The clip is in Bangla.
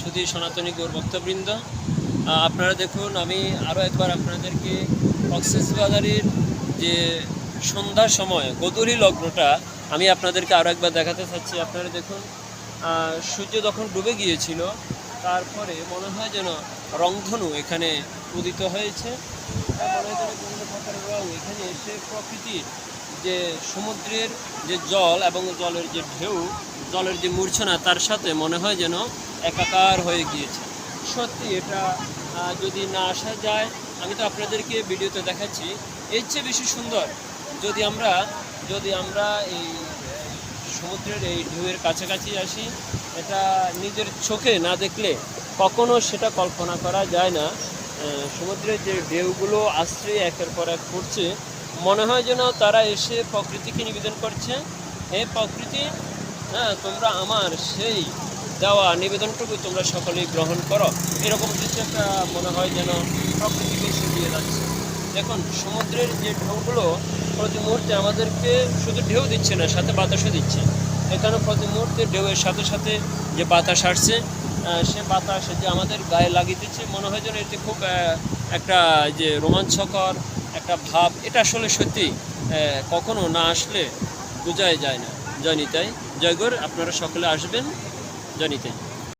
সুধী সনাতনী গৌর ভক্তবৃন্দ, আপনারা দেখুন, আমি আরও একবার আপনাদেরকে কক্সবাজারের যে সন্ধ্যার সময় গোধূলি লগ্নটা আমি আপনাদেরকে আরও একবার দেখাতে চাচ্ছি। আপনারা দেখুন, সূর্য যখন ডুবে গিয়েছিল তারপরে মনে হয় যেন রংধনু এখানে উদিত হয়েছে। মনে হয় যেন বিভিন্ন প্রকারের রং এখানে এসে প্রকৃতির যে সমুদ্রের যে জল এবং জলের যে ঢেউ, জলের যে মূর্ছনা, তার সাথে মনে হয় যেন একাকার হয়ে গিয়েছে। সত্যি এটা যদি না আসা যায়, আমি তো আপনাদেরকে ভিডিওতে দেখাচ্ছি, এর চেয়ে বেশি সুন্দর যদি আমরা এই সমুদ্রের এই ঢেউয়ের কাছাকাছি আসি। এটা নিজের চোখে না দেখলে কখনো সেটা কল্পনা করা যায় না। সমুদ্রের যে ঢেউগুলো আসছে একের পর এক পড়ছে, মনে হয় যেন তারা এসে প্রকৃতিকে নিবেদন করছে, হে প্রকৃতি, হ্যাঁ, তোমরা আমার সেই দেওয়া নিবেদনটুকু তোমরা সকলেই গ্রহণ করো। এরকম কিছু একটা মনে হয় যেন প্রকৃতিকে শুকিয়ে যাচ্ছে। দেখুন, সমুদ্রের যে ঢেউগুলো প্রতি মুহূর্তে আমাদেরকে শুধু ঢেউ দিচ্ছে না, সাথে বাতাসও দিচ্ছে। এখানে প্রতি মুহূর্তে ঢেউয়ের সাথে সাথে যে বাতাস আসছে, সে বাতাস যে আমাদের গায়ে লাগিয়ে দিচ্ছে, মনে হয় যেন এতে খুব একটা যে রোমাঞ্চকর একটা ভাব। এটা আসলে সত্যি কখনো না আসলে বোঝাই যায় না। জয় নিতাই, জয় গৌর। আপনারা সকলে আসবেন। জয় নিতাই।